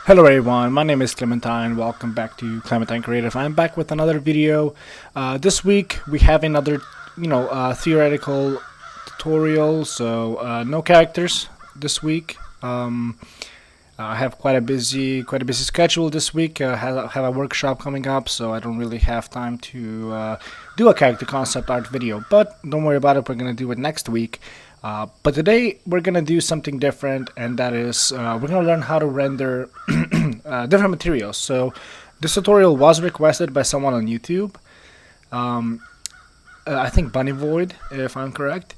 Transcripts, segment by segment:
Hello everyone, my name is Clementine. Welcome back to Clementine Creative. I'm back with another video. This week we have another, theoretical tutorial. So no characters this week. I have quite a busy schedule this week. Have a workshop coming up, so I don't really have time to do a character concept art video. But don't worry about it. We're gonna do it next week. But today we're gonna do something different, and that is we're gonna learn how to render different materials. So this tutorial was requested by someone on YouTube. I think Bunny Void, if I'm correct.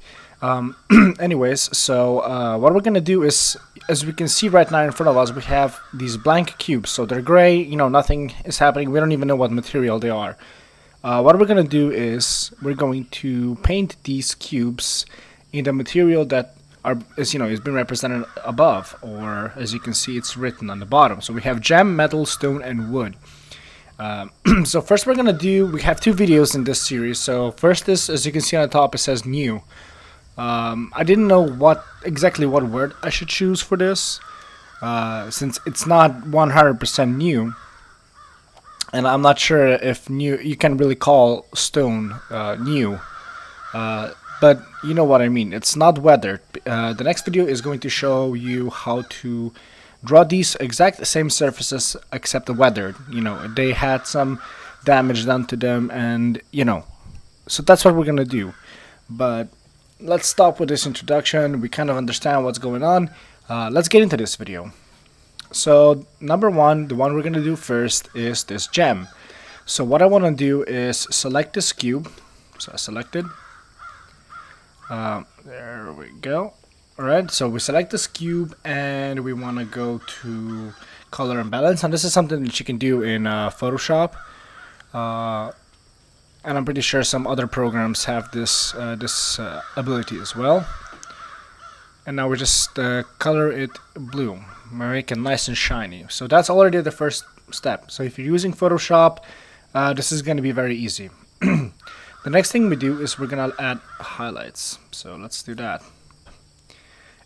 Anyways, so what we're gonna do is, as we can see right now in front of us, we have these blank cubes. So they're gray. Nothing is happening. We don't even know what material they are. What we're gonna do is we're going to paint these cubes in the material that is been represented above, or as you can see, it's written on the bottom. So we have gem, metal, stone, and wood. So first we have two videos in this series. So first is, as you can see on the top, it says new. I didn't know exactly what word I should choose for this, since it's not 100% new, and I'm not sure if new you can really call stone new. But you know what I mean. It's not weathered. The next video is going to show you how to draw these exact same surfaces except the weathered. They had some damage done to them, and so that's what we're gonna do. But let's stop with this introduction. We kind of understand what's going on. Let's get into this video. So number one, the one we're gonna do first is this gem. So what I want to do is select this cube. So I selected. There we go. Alright, so we select this cube and we want to go to color and balance, and this is something that you can do in Photoshop, and I'm pretty sure some other programs have this ability as well. And now we just color it blue, make it nice and shiny. So that's already the first step. So if you're using Photoshop, this is going to be very easy. The next thing we do is we're gonna add highlights. So let's do that.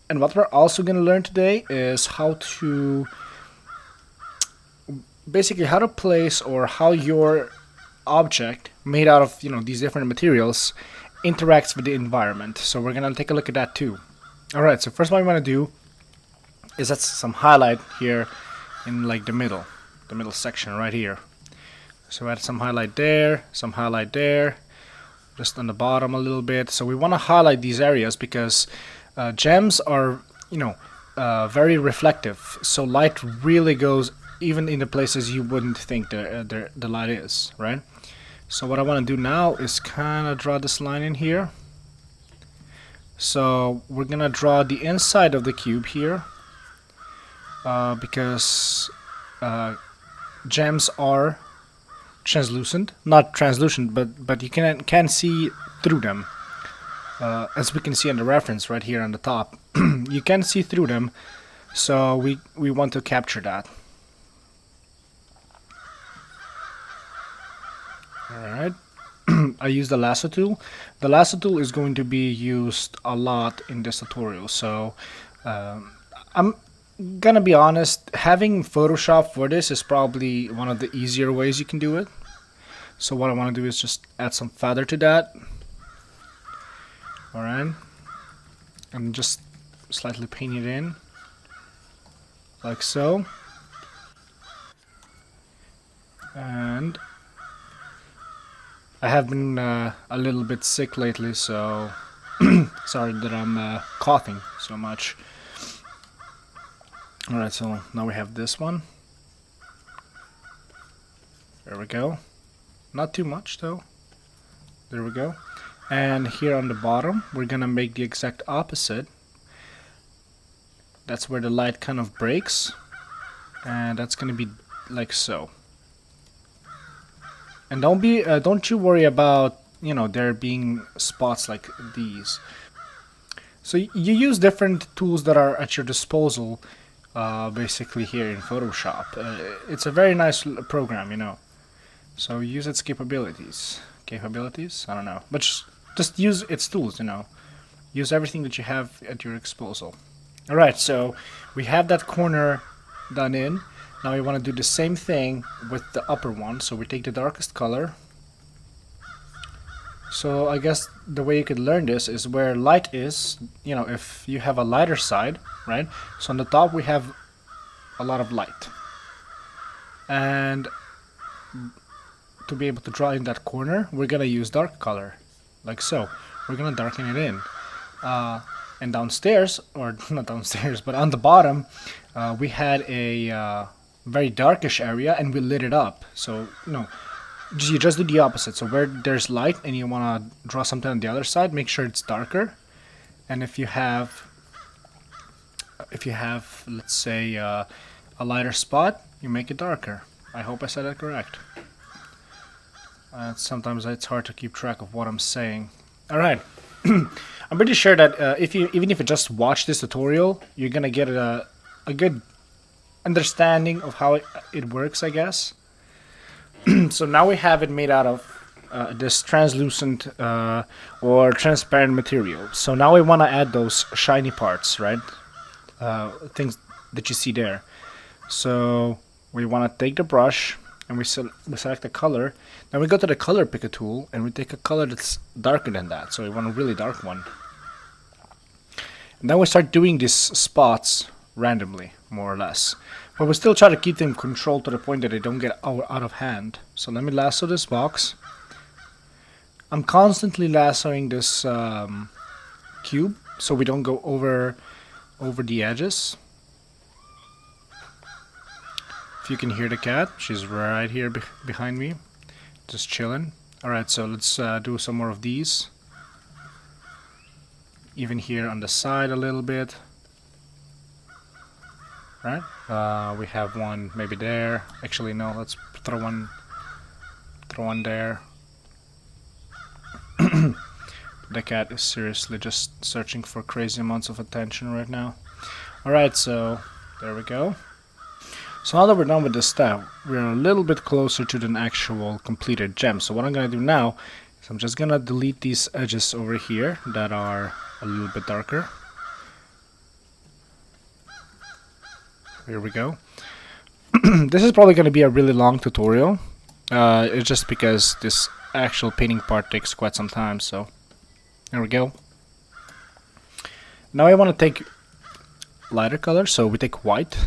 And what we're also gonna learn today is how to place, or how your object made out of these different materials interacts with the environment. So we're gonna take a look at that too. Alright, so first what we wanna do is add some highlight here in like the middle section right here. So add some highlight there, just on the bottom a little bit. So we want to highlight these areas because gems are very reflective, so light really goes even in the places you wouldn't think the light is, right? So what I want to do now is kind of draw this line in here. So we're gonna draw the inside of the cube here, because gems are translucent, not translucent, but you can see through them, as we can see in the reference right here on the top. You can see through them, so we want to capture that. Alright. I use the lasso tool. The lasso tool is going to be used a lot in this tutorial, so I'm gonna be honest, having Photoshop for this is probably one of the easier ways you can do it. So what I want to do is just add some feather to that. Alright, and just slightly paint it in like so. And I have been a little bit sick lately, so sorry that I'm coughing so much. Alright, so now we have this one. There we go. Not too much though. There we go. And here on the bottom, we're gonna make the exact opposite. That's where the light kind of breaks. And that's gonna be like so. And don't you worry about, there being spots like these. So you use different tools that are at your disposal, basically here in Photoshop. It's a very nice program, So use its capabilities. I don't know, but just use its tools. Use everything that you have at your disposal. All right, so we have that corner done in. Now we want to do the same thing with the upper one. So we take the darkest color. So I guess the way you could learn this is where light is, you know, if you have a lighter side, right? So on the top we have a lot of light. And to be able to draw in that corner, we're gonna use dark color, like so. We're gonna darken it in. And downstairs, or not downstairs, but on the bottom, we had a very darkish area and we lit it up. So, you just do the opposite. So where there's light and you want to draw something on the other side, make sure it's darker. And if you have, let's say, a lighter spot, you make it darker. I hope I said that correct. Sometimes it's hard to keep track of what I'm saying. All right. I'm pretty sure that even if you just watch this tutorial, you're gonna get a good understanding of how it works, I guess. So now we have it made out of this translucent or transparent material. So now we want to add those shiny parts, right? Things that you see there. So we want to take the brush and we select the color. Then we go to the color picker tool and we take a color that's darker than that. So we want a really dark one. And then we start doing these spots randomly, more or less. But we still try to keep them controlled to the point that they don't get out of hand. So let me lasso this box. I'm constantly lassoing this cube so we don't go over the edges. If you can hear the cat, she's right here behind me, just chilling. Alright, so let's do some more of these. Even here on the side a little bit. Right? We have one maybe there. Actually, no, let's throw one there. The cat is seriously just searching for crazy amounts of attention right now. Alright, so there we go. So now that we're done with this step, we're a little bit closer to the actual completed gem. So what I'm going to do now is I'm just going to delete these edges over here that are a little bit darker. Here we go. This is probably going to be a really long tutorial. It's just because this actual painting part takes quite some time. So there we go. Now I want to take lighter color. So we take white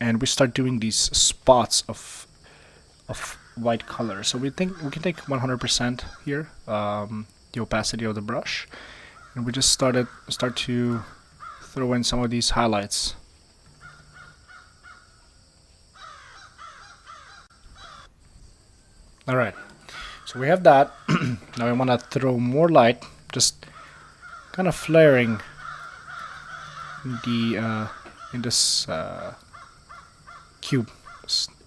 and we start doing these spots of white color. So we can take 100% here, the opacity of the brush, and we just start to throw in some of these highlights. Alright, so we have that. Now I want to throw more light, just kind of flaring in this cube.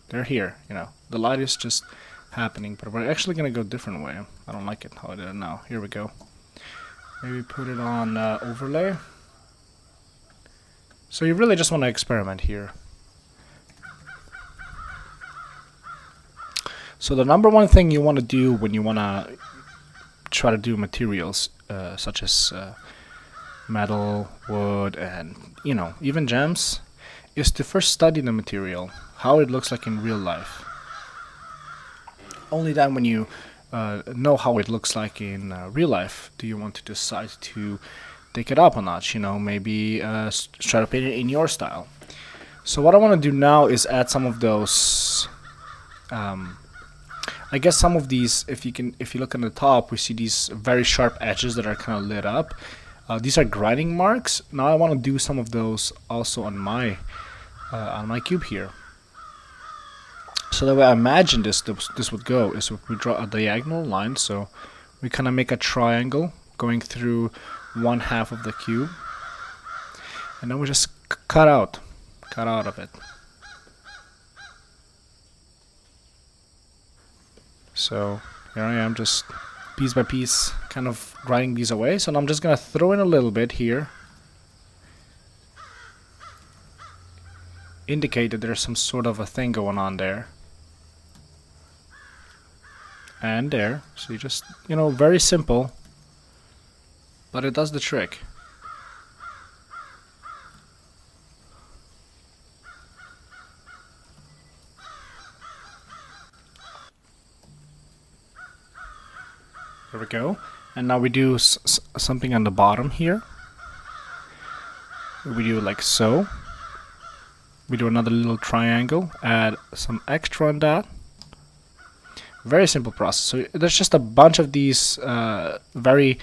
They're here, the light is just happening, but we're actually going to go a different way. I don't like it how I did it now. Here we go. Maybe put it on overlay. So you really just want to experiment here. So the number one thing you want to do when you want to try to do materials such as metal, wood, and even gems is to first study the material, how it looks like in real life. Only then when you know how it looks like in real life do you want to decide to take it up a notch, maybe try to paint it in your style. So what I want to do now is add some of those I guess some of these, if you look on the top, we see these very sharp edges that are kind of lit up. These are grinding marks. Now I want to do some of those also on my cube here. So the way I imagine this would go is if we draw a diagonal line, so we kind of make a triangle going through one half of the cube, and then we just cut out of it. So here I am, just piece by piece, kind of grinding these away. So now I'm just gonna throw in a little bit here, indicate that there's some sort of a thing going on there, and there. So you just, very simple, but it does the trick. There we go. And now we do something on the bottom here. We do like so. We do another little triangle, add some extra on that. Very simple process. So there's just a bunch of these very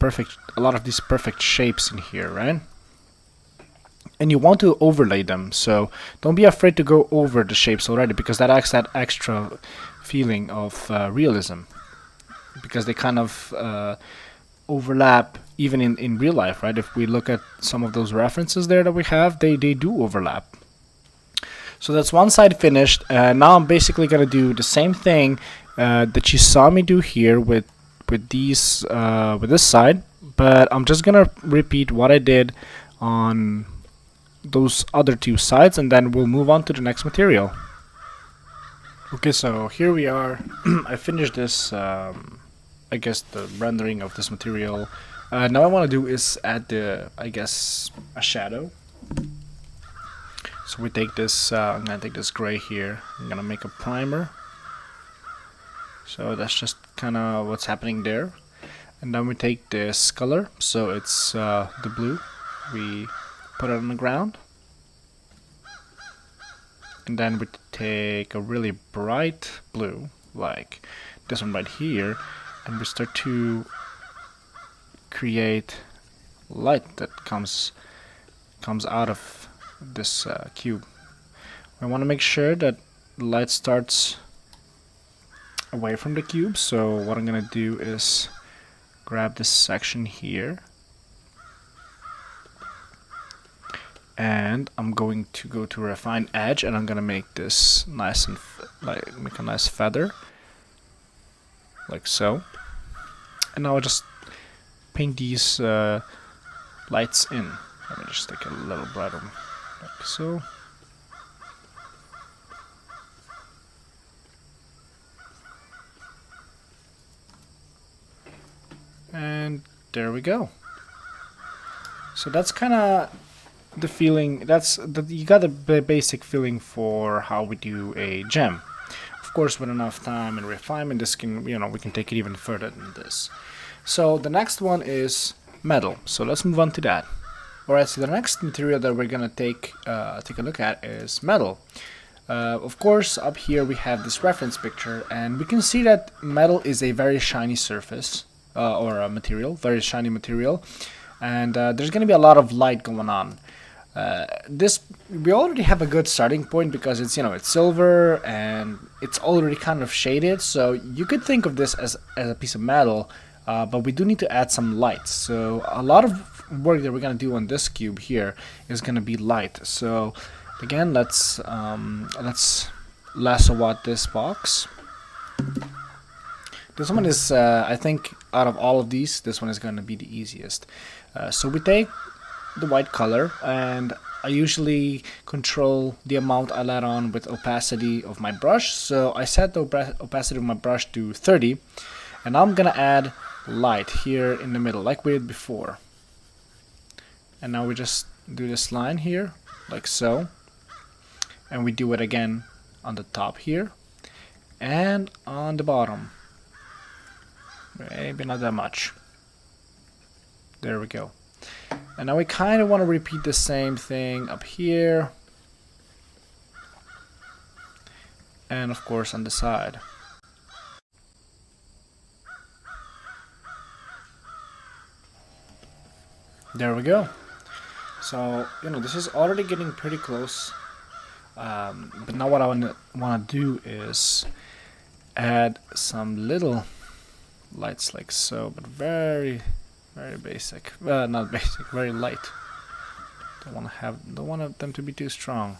perfect, a lot of these perfect shapes in here, right? And you want to overlay them, so don't be afraid to go over the shapes already, because that adds that extra feeling of realism, because they kind of overlap even in real life, right? If we look at some of those references there that we have, they do overlap. So that's one side finished. Now I'm basically gonna do the same thing that you saw me do here with these with this side, but I'm just gonna repeat what I did on those other two sides, and then we'll move on to the next material. Okay, so here we are. I finished this, I guess, the rendering of this material. Now what I want to do is add I guess, a shadow. So we take this, I'm gonna take this gray here, I'm gonna make a primer. So that's just kind of what's happening there. And then we take this color, so it's the blue, we put it on the ground. And then we take a really bright blue, like this one right here, and we start to create light that comes out of this cube. I want to make sure that the light starts away from the cube, so what I'm gonna do is grab this section here, and I'm going to go to refine edge, and I'm gonna make this nice and make a nice feather, like so. And now I'll just paint these lights in. Let me just take a little brighter, like so. And there we go. So that's kind of the feeling. You got the basic feeling for how we do a gem. Of course, with enough time and refinement, this can, we can take it even further than this. So the next one is metal. So let's move on to that. Alright, so the next material that we're gonna take a look at is metal. Of course, up here we have this reference picture, and we can see that metal is a very shiny surface, or a material, very shiny material, and there's gonna be a lot of light going on. We already have a good starting point because it's it's silver and it's already kind of shaded, so you could think of this as a piece of metal, but we do need to add some light. So a lot of work that we're gonna do on this cube here is gonna be light. So again, let's lasso out this box. This one is, I think, out of all of these, this one is gonna be the easiest. So we take the white color, and I usually control the amount I let on with opacity of my brush. So I set the opacity of my brush to 30, and I'm gonna add light here in the middle like we did before. And now we just do this line here like so, and we do it again on the top here and on the bottom, maybe not that much. There we go. And now we kind of want to repeat the same thing up here, and of course on the side. There we go. So this is already getting pretty close, but now what I want to do is add some little lights like so, but very basic. Not basic, very light. Don't want them to be too strong.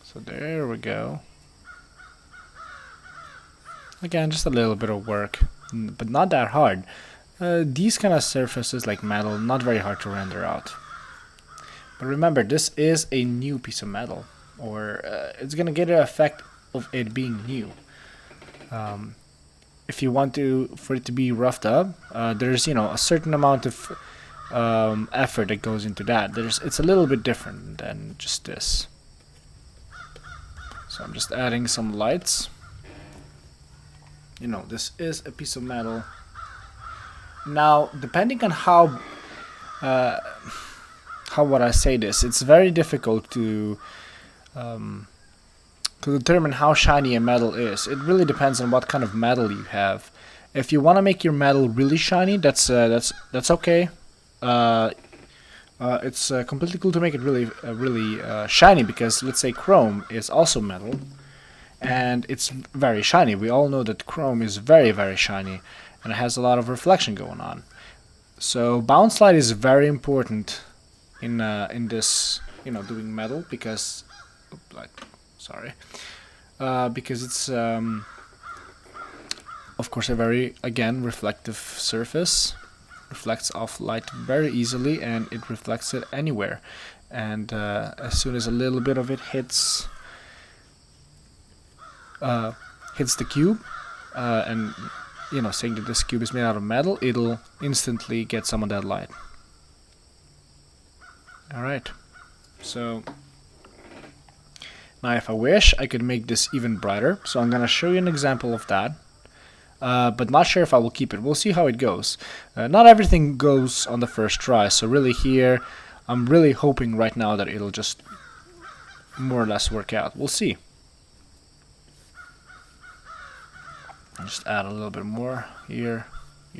So there we go. Again, just a little bit of work, but not that hard. These kind of surfaces like metal, not very hard to render out. But remember, this is a new piece of metal, or it's gonna get an effect of it being new. If you want for it to be roughed up, there's a certain amount of effort that goes into that. It's a little bit different than just this. So I'm just adding some lights. You know, this is a piece of metal. Now, depending on how would I say this, it's very difficult to determine how shiny a metal is. It really depends on what kind of metal you have. If you want to make your metal really shiny, that's okay. It's completely cool to make it really shiny, because let's say chrome is also metal, and it's very shiny. We all know that chrome is very shiny, and it has a lot of reflection going on. So bounce light is very important in this, you know, doing metal, because because it's of course a very, again, reflective surface. Reflects off light very easily, and it reflects it anywhere. And as soon as a little bit of it hits the cube, and you know, saying that this cube is made out of metal, it'll instantly get some of that light. Alright, so now if I wish, I could make this even brighter. So I'm gonna show you an example of that. But not sure if I will keep it. We'll see how it goes. Not everything goes on the first try, so really here, I'm really hoping right now that it'll just more or less work out. We'll see. I'll just add a little bit more here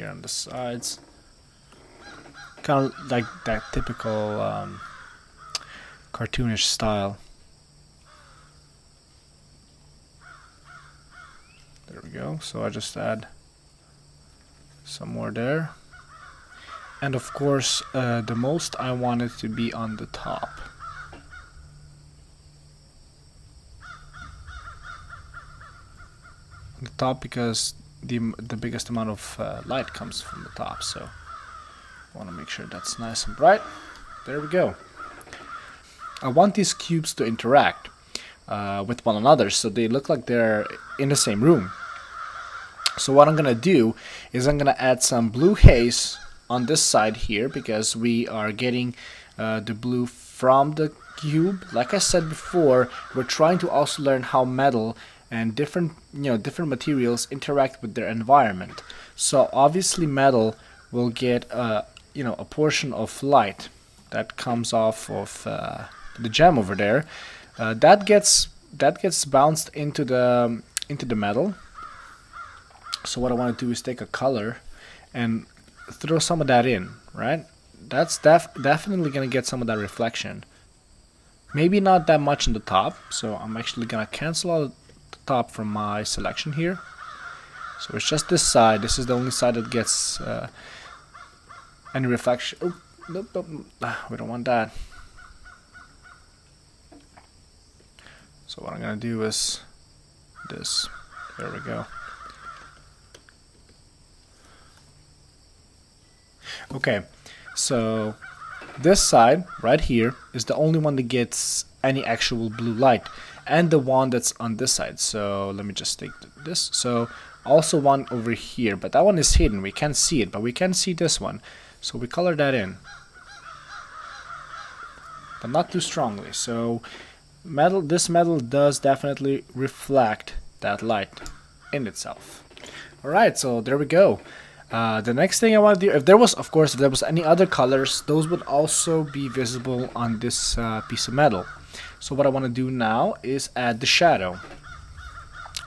on the sides. Kind of like that typical cartoonish style. There we go. So I just add some more there. And of course, the most I want it to be on the top. On the top, because the biggest amount of light comes from the top. So I want to make sure that's nice and bright. There we go. I want these cubes to interact with one another, so they look like they're in the same room. So what I'm gonna do is I'm gonna add some blue haze on this side here, because we are getting the blue from the cube. Like I said before, we're trying to also learn how metal and different materials interact with their environment. So obviously metal will get a portion of light that comes off of the gem over there. That gets bounced into the metal. So what I want to do is take a color and throw some of that in, right? That's definitely going to get some of that reflection. Maybe not that much in the top, so I'm actually going to cancel out the top from my selection here. So it's just this side. This is the only side that gets any reflection. Oh, nope. We don't want that. So what I'm going to do is this. There we go. Okay, so this side right here is the only one that gets any actual blue light, and the one that's on this side. So let me just take this. So also one over here, but that one is hidden. We can't see it, but we can see this one. So we color that in, but not too strongly. So this metal does definitely reflect that light in itself. Alright, so there we go. The next thing I want to do, if there was any other colors, those would also be visible on this piece of metal. So what I want to do now is add the shadow.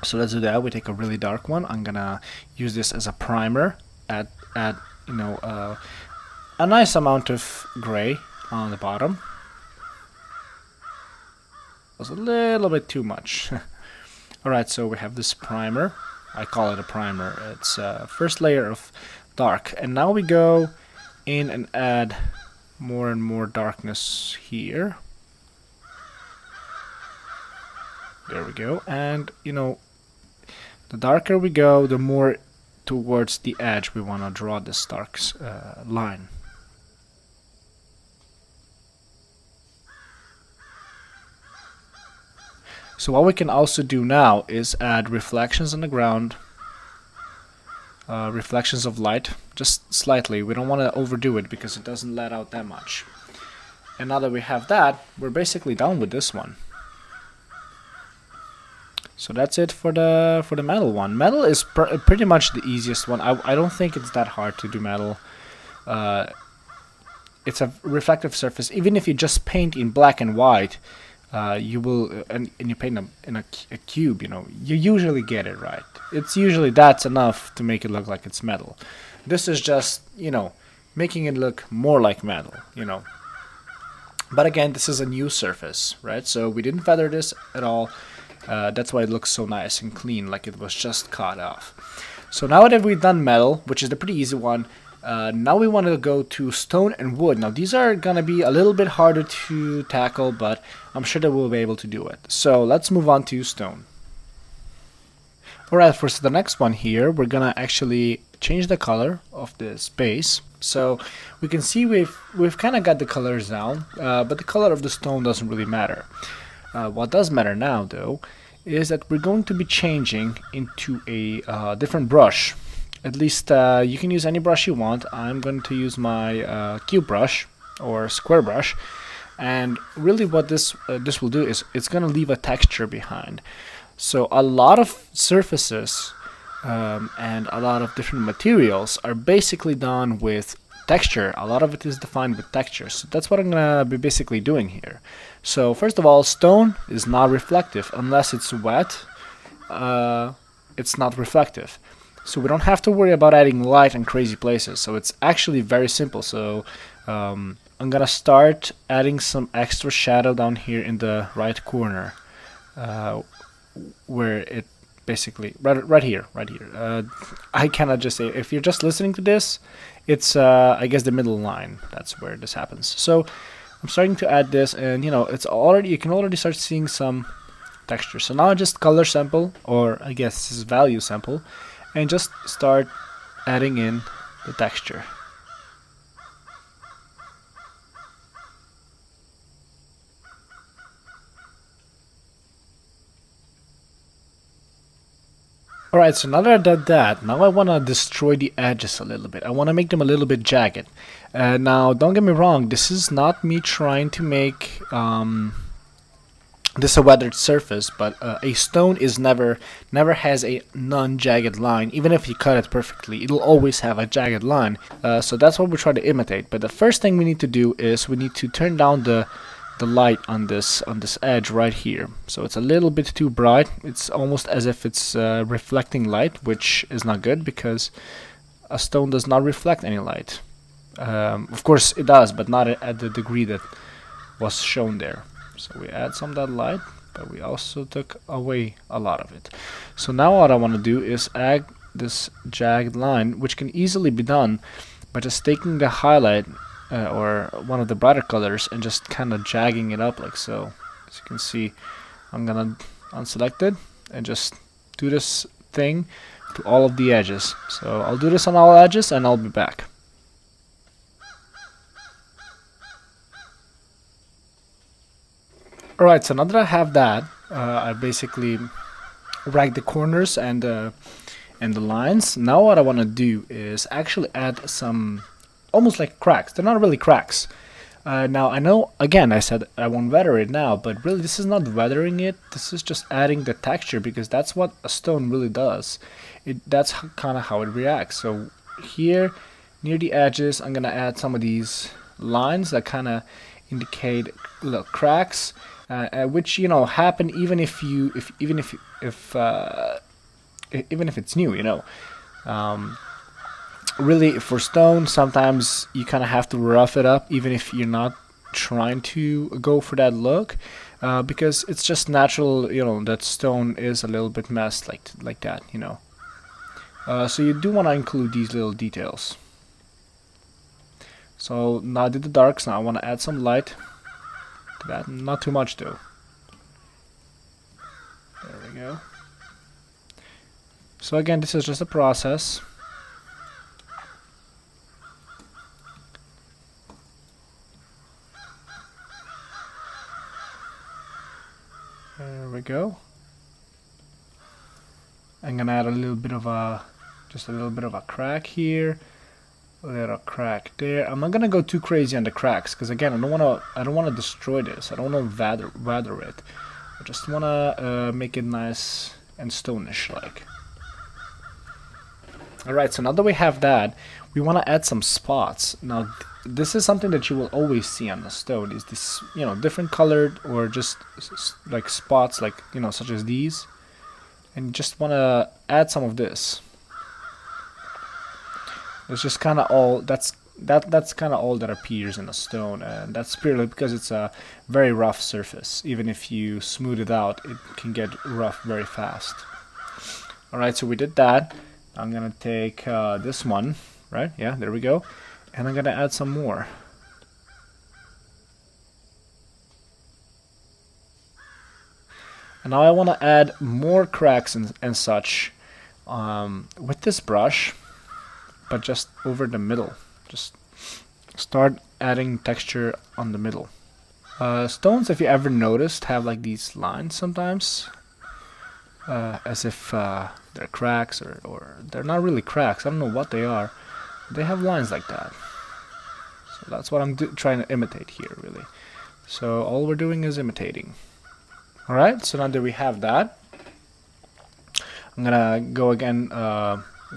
So let's do that. We take a really dark one. I'm gonna use this as a primer. Add a nice amount of gray on the bottom. Was a little bit too much. Alright, so we have this primer. I call it a primer. It's first layer of dark, and now we go in and add more and more darkness here. There we go. And the darker we go, the more towards the edge we want to draw this dark line. So what we can also do now is add reflections on the ground reflections of light, just slightly. We don't want to overdo it because it doesn't let out that much. And now that we have that, we're basically done with this one. So that's it for the metal one. Metal is pretty much the easiest one. I don't think it's that hard to do metal. It's a reflective surface. Even if you just paint in black and white, you will, and you paint in a cube, you know, you usually get it right. It's usually that's enough to make it look like it's metal. This is just, you know, making it look more like metal, you know. But again, this is a new surface, right? So we didn't feather this at all. That's why it looks so nice and clean, like it was just cut off. So now that we've done metal, which is the pretty easy one, now we want to go to stone and wood. Now these are going to be a little bit harder to tackle, but I'm sure that we'll be able to do it. So let's move on to stone. Alright, for the next one here, we're going to actually change the color of this base. So we can see we've kind of got the colors down, but the color of the stone doesn't really matter. What does matter now, though, is that we're going to be changing into a different brush. At least you can use any brush you want. I'm going to use my cube brush or square brush, and really what this will do is it's going to leave a texture behind. So a lot of surfaces and a lot of different materials are basically done with texture. A lot of it is defined with texture. So that's what I'm going to be basically doing here. So first of all, stone is not reflective. Unless it's wet, it's not reflective. So we don't have to worry about adding light in crazy places. So it's actually very simple. So I'm going to start adding some extra shadow down here in the right corner, where it basically, right here. I cannot just say, if you're just listening to this, it's I guess the middle line. That's where this happens. So I'm starting to add this, and you know, it's already, you can already start seeing some texture. So now I just color sample, or I guess this is value sample, and just start adding in the texture. Alright, so now that I did that, now I want to destroy the edges a little bit. I want to make them a little bit jagged. Now, don't get me wrong, this is not me trying to make this a weathered surface, but a stone is never has a non-jagged line. Even if you cut it perfectly, it'll always have a jagged line. So that's what we try to imitate. But the first thing we need to do is we need to turn down the light on this edge right here. So it's a little bit too bright. It's almost as if it's reflecting light, which is not good because a stone does not reflect any light. Of course it does, but not at the degree that was shown there. So we add some of that light, but we also took away a lot of it. So now what I want to do is add this jagged line, which can easily be done by just taking the highlight or one of the brighter colors and just kind of jagging it up like so. As you can see, I'm gonna unselect it and just do this thing to all of the edges. So I'll do this on all edges and I'll be back. Alright, so now that I have that, I basically rag the corners and the lines. Now what I want to do is actually add some almost like cracks. They're not really cracks. Now I know, again, I said I won't weather it now, but really this is not weathering it. This is just adding the texture, because that's what a stone really does. That's kind of how it reacts. So here near the edges, I'm gonna add some of these lines that kind of indicate little cracks, which, you know, happen even if it's new, you know. Really, for stone, sometimes you kind of have to rough it up, even if you're not trying to go for that look, because it's just natural, you know, that stone is a little bit messed like that, you know. So you do want to include these little details. So now I did the darks. Now I want to add some light to that. Not too much though. There we go. So again, this is just a process. There we go. I'm gonna add a little bit of Just a little bit of a crack here, a little crack there. I'm not gonna go too crazy on the cracks because again, I don't wanna destroy this. I don't wanna vather it. I just wanna make it nice and stonish like. Alright, so now that we have that, we want to add some spots. Now, this is something that you will always see on the stone, is this, you know, different colored or just like spots, like, you know, such as these. And you just want to add some of this. It's just kind of all, that's kind of all that appears in a stone, and that's purely because it's a very rough surface. Even if you smooth it out, it can get rough very fast. Alright, so we did that. I'm gonna take this one, right? Yeah, there we go. And I'm gonna add some more. And now I want to add more cracks and such with this brush, but just over the middle. Just start adding texture on the middle. Stones, if you ever noticed, have like these lines sometimes, as if they're cracks or they're not really cracks. I don't know what they are. They have lines like that. So that's what I'm trying to imitate here, really. So all we're doing is imitating. Alright, so now that we have that, I'm gonna go again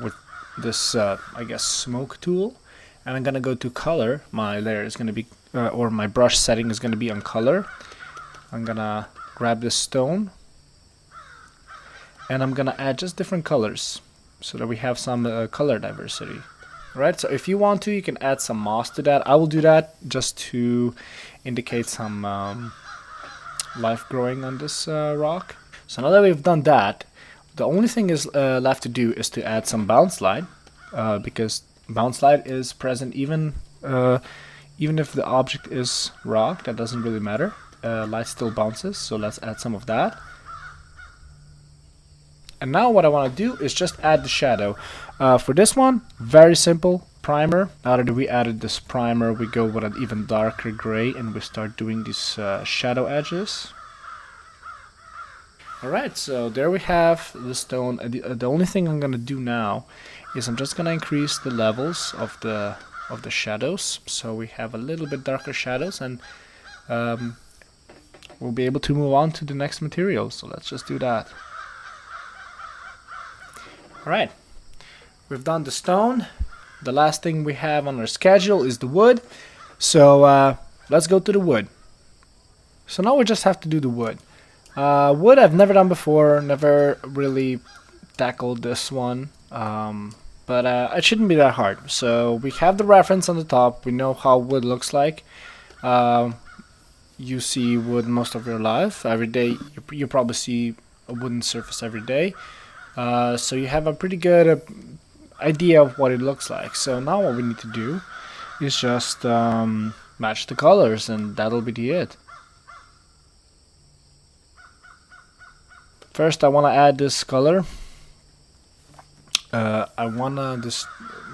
with this, I guess, smoke tool. And I'm gonna go to color. My layer is gonna be, or my brush setting is gonna be on color. I'm gonna grab this stone. And I'm gonna add just different colors so that we have some color diversity. Right, so if you want to, you can add some moss to that. I will do that just to indicate some life growing on this rock. So now that we've done that, the only thing is left to do is to add some bounce light, because bounce light is present even if the object is rock. That doesn't really matter. Light still bounces, so let's add some of that. And now what I want to do is just add the shadow. For this one, very simple, primer. Now that we added this primer, we go with an even darker gray and we start doing these shadow edges. Alright, so there we have the stone. The only thing I'm going to do now is I'm just going to increase the levels of the shadows. So we have a little bit darker shadows, and we'll be able to move on to the next material. So let's just do that. Alright, we've done the stone. The last thing we have on our schedule is the wood. So let's go to the wood. So now we just have to do the wood. Wood I've never done before, never really tackled this one. But it shouldn't be that hard. So we have the reference on the top. We know how wood looks like. You see wood most of your life. Every day you probably see a wooden surface every day. So you have a pretty good idea of what it looks like. So now what we need to do is just match the colors, and that'll be it. First I want to add this color. I want to just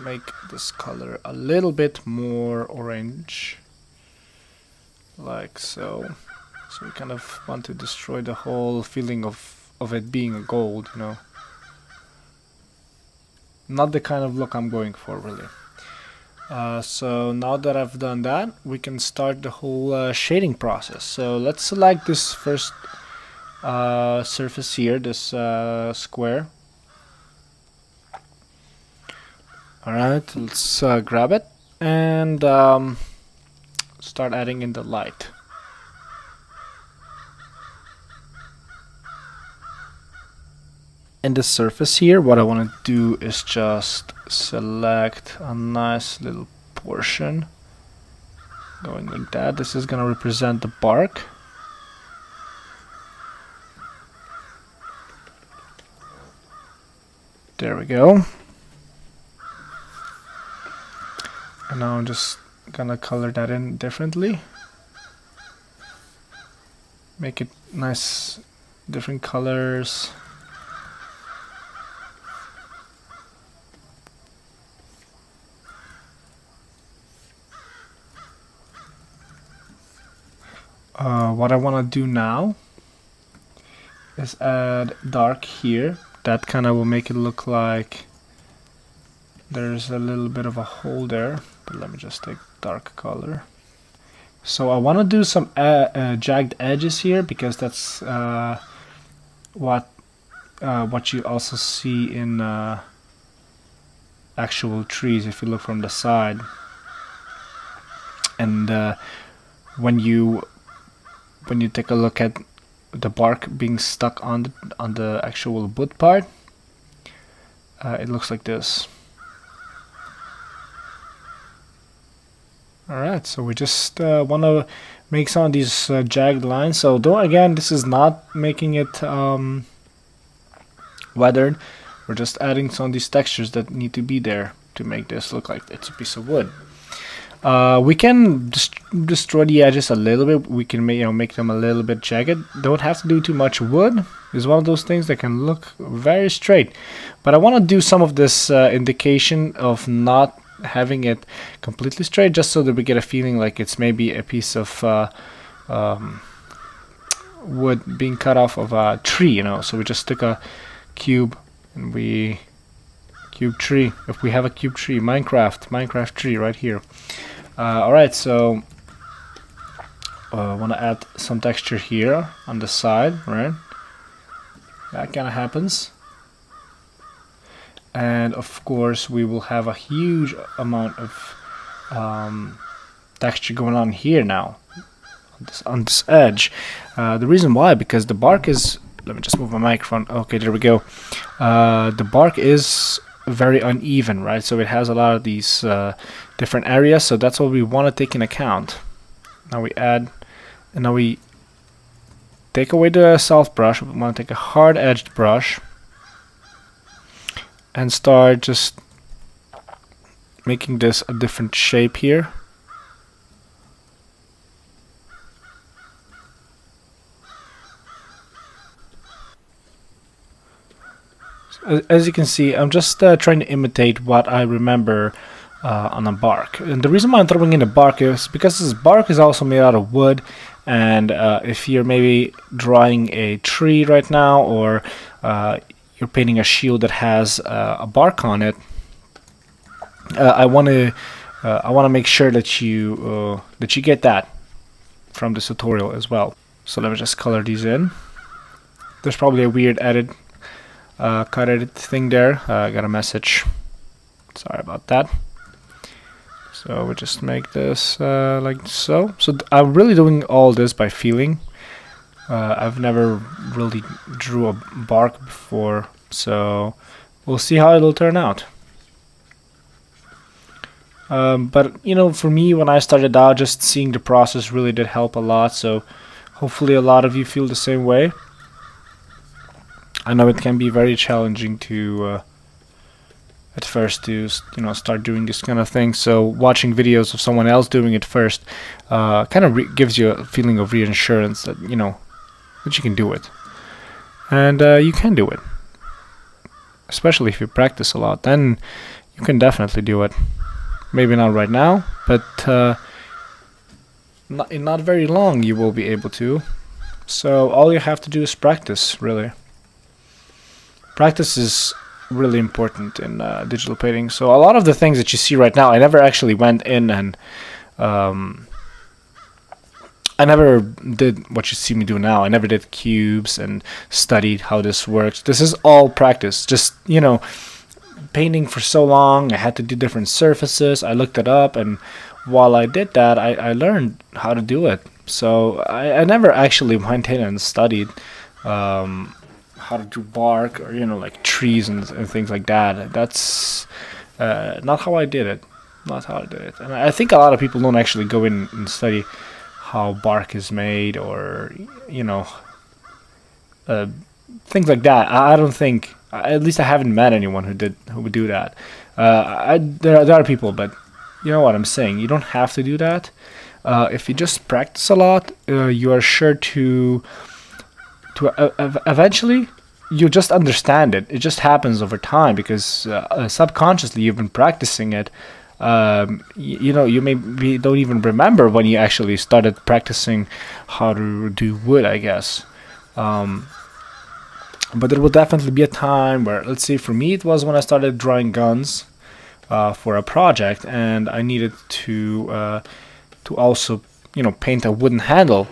make this color a little bit more orange, like so. So we kind of want to destroy the whole feeling of it being a gold, you know. Not the kind of look I'm going for, really. So now that I've done that, we can start the whole shading process. So let's select this first surface here, this square. Alright, let's grab it and start adding in the light. In the surface here, what I want to do is just select a nice little portion. Going like that. This is going to represent the bark. There we go. And now I'm just going to color that in differently. Make it nice, different colors. What I want to do now is add dark here. That kind of will make it look like There's a little bit of a hole there, but let me just take dark color. So I want to do some jagged edges here, because that's what you also see in actual trees if you look from the side. And when you take a look at the bark being stuck on the actual wood part, it looks like this. Alright, so we just want to make some of these jagged lines. So again, this is not making it weathered. We're just adding some of these textures that need to be there to make this look like it's a piece of wood. We can destroy the edges a little bit. We can make them a little bit jagged. Don't have to do too much. Wood is one of those things that can look very straight. But I want to do some of this indication of not having it completely straight, just so that we get a feeling like it's maybe a piece of wood being cut off of a tree, So we just took a cube and we cube tree. If we have a cube tree, Minecraft tree right here. Alright, so I want to add some texture here on the side, right? That kind of happens. And of course we will have a huge amount of texture going on here now on this edge. The reason why, because the bark is, let me just move my microphone. Okay, there we go. The bark is very uneven, right? So it has a lot of these different areas, so that's what we want to take in account. Now we add, and now we take away the soft brush. We want to take a hard edged brush and start just making this a different shape here. As you can see, I'm just trying to imitate what I remember on a bark. And the reason why I'm throwing in the bark is because this bark is also made out of wood, and if you're maybe drawing a tree right now, or you're painting a shield that has a bark on it, I want to make sure that you get that from this tutorial as well. So let me just color these in. There's probably a weird cut edit thing there. I got a message. Sorry about that. So we just make this like so. So I'm really doing all this by feeling. I've never really drew a bark before, so we'll see how it'll turn out. But for me, when I started out, just seeing the process really did help a lot. So hopefully a lot of you feel the same way. I know it can be very challenging to at first to start doing this kind of thing. So watching videos of someone else doing it first kind of gives you a feeling of reassurance that that you can do it, and you can do it. Especially if you practice a lot, then you can definitely do it. Maybe not right now, but not very long you will be able to. So all you have to do is practice, really. Practice is really important in digital painting. So a lot of the things that you see right now, I never actually went in and I never did what you see me do now. I never did cubes and studied how this works. This is all practice. Just, painting for so long, I had to do different surfaces. I looked it up, and while I did that, I learned how to do it. So I never actually went in and studied how to do bark or like trees and things like that. That's not how I did it. Not how I did it. And I think a lot of people don't actually go in and study how bark is made, or things like that. I don't think, at least I haven't met anyone who would do that. There are people, but you know what I'm saying. You don't have to do that. If you just practice a lot, you are sure to eventually you just understand it. It just happens over time because subconsciously you've been practicing it. You maybe don't even remember when you actually started practicing how to do wood, I guess. But there will definitely be a time where, let's say for me, it was when I started drawing guns, for a project, and I needed to also, paint a wooden handle.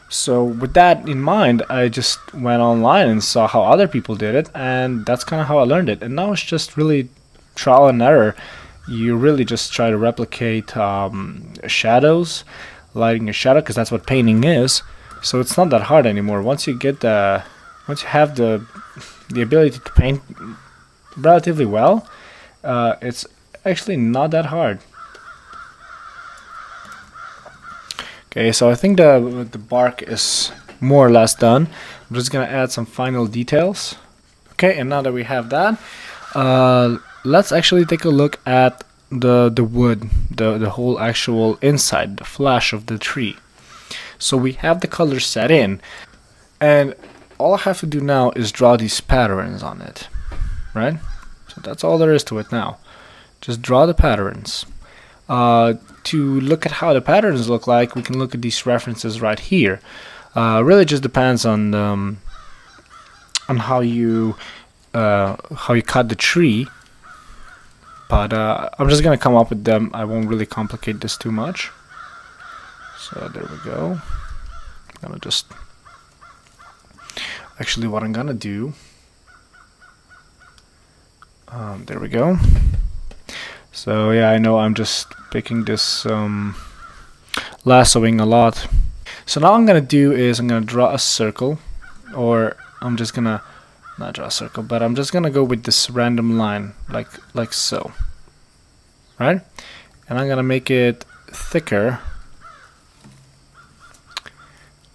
So with that in mind, I just went online and saw how other people did it, and that's kind of how I learned it. And now it's just really trial and error. You really just try to replicate shadows, lighting a shadow, because that's what painting is. So it's not that hard anymore. Once you have the ability to paint relatively well, it's actually not that hard. Okay, so I think the bark is more or less done. I'm just gonna add some final details. Okay, and now that we have that, let's actually take a look at the wood, the whole actual inside, the flesh of the tree. So we have the color set in, and all I have to do now is draw these patterns on it, right? So that's all there is to it now. Just draw the patterns. To look at how the patterns look like, we can look at these references right here. Really just depends on how you cut the tree, but I'm just gonna come up with them. I won't really complicate this too much. So there we go. I'm gonna just actually what I'm gonna do. There we go. So yeah, I know I'm just picking this lassoing a lot. So now what I'm gonna do is I'm gonna draw a circle, or I'm just gonna not draw a circle, but I'm just gonna go with this random line like so, right? And I'm gonna make it thicker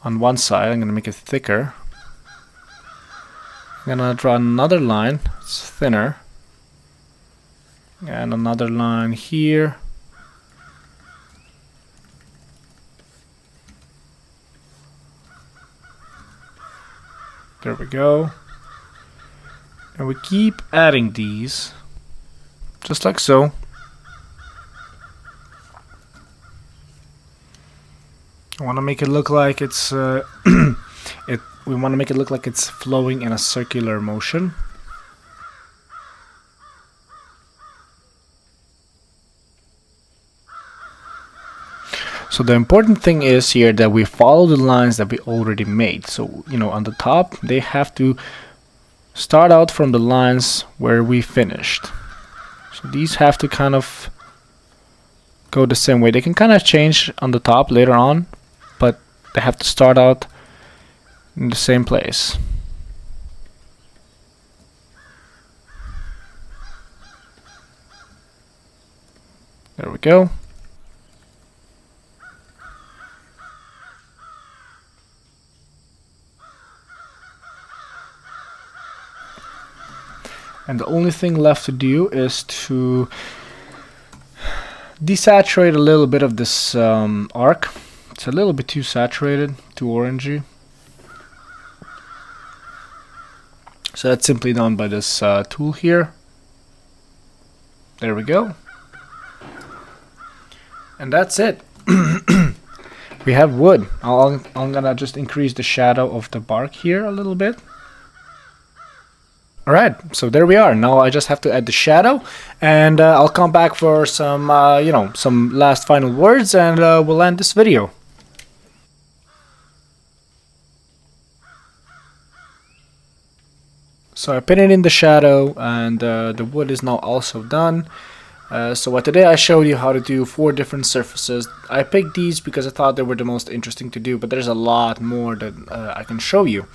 on one side. I'm gonna make it thicker. I'm gonna draw another line, it's thinner, and another line here. There we go. And we keep adding these, just like so. I want to make it look like it's we want to make it look like it's flowing in a circular motion. So the important thing is here that we follow the lines that we already made. So, on the top, they have to start out from the lines where we finished. So these have to kind of go the same way. They can kind of change on the top later on, but they have to start out in the same place. There we go. And the only thing left to do is to desaturate a little bit of this arc. It's a little bit too saturated, too orangey. So that's simply done by this tool here. There we go. And that's it. We have wood. I'm gonna just increase the shadow of the bark here a little bit. Alright, so there we are. Now I just have to add the shadow, and I'll come back for some, some last final words, and we'll end this video. So I painted in the shadow, and the wood is now also done. So today I showed you how to do 4 different surfaces. I picked these because I thought they were the most interesting to do, but there's a lot more that I can show you.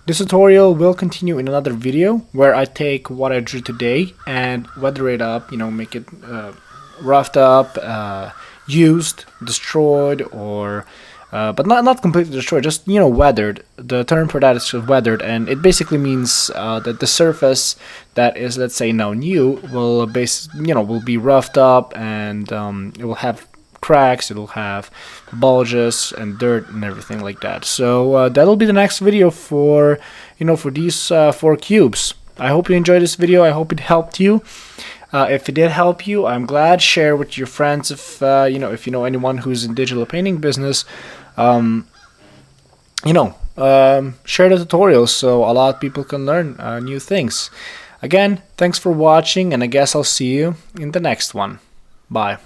This tutorial will continue in another video where I take what I drew today and weather it up, make it roughed up, used, destroyed, or but not completely destroyed, just weathered. The term for that is just weathered, and it basically means that the surface that is, let's say, now new will will be roughed up, and it will have cracks, it'll have bulges and dirt and everything like that. So that'll be the next video for for these 4 cubes. I hope you enjoyed this video. I hope it helped you. If it did help you, I'm glad. Share with your friends if if you know anyone who's in digital painting business. Share the tutorials so a lot of people can learn new things. Again, thanks for watching, and I guess I'll see you in the next one. Bye.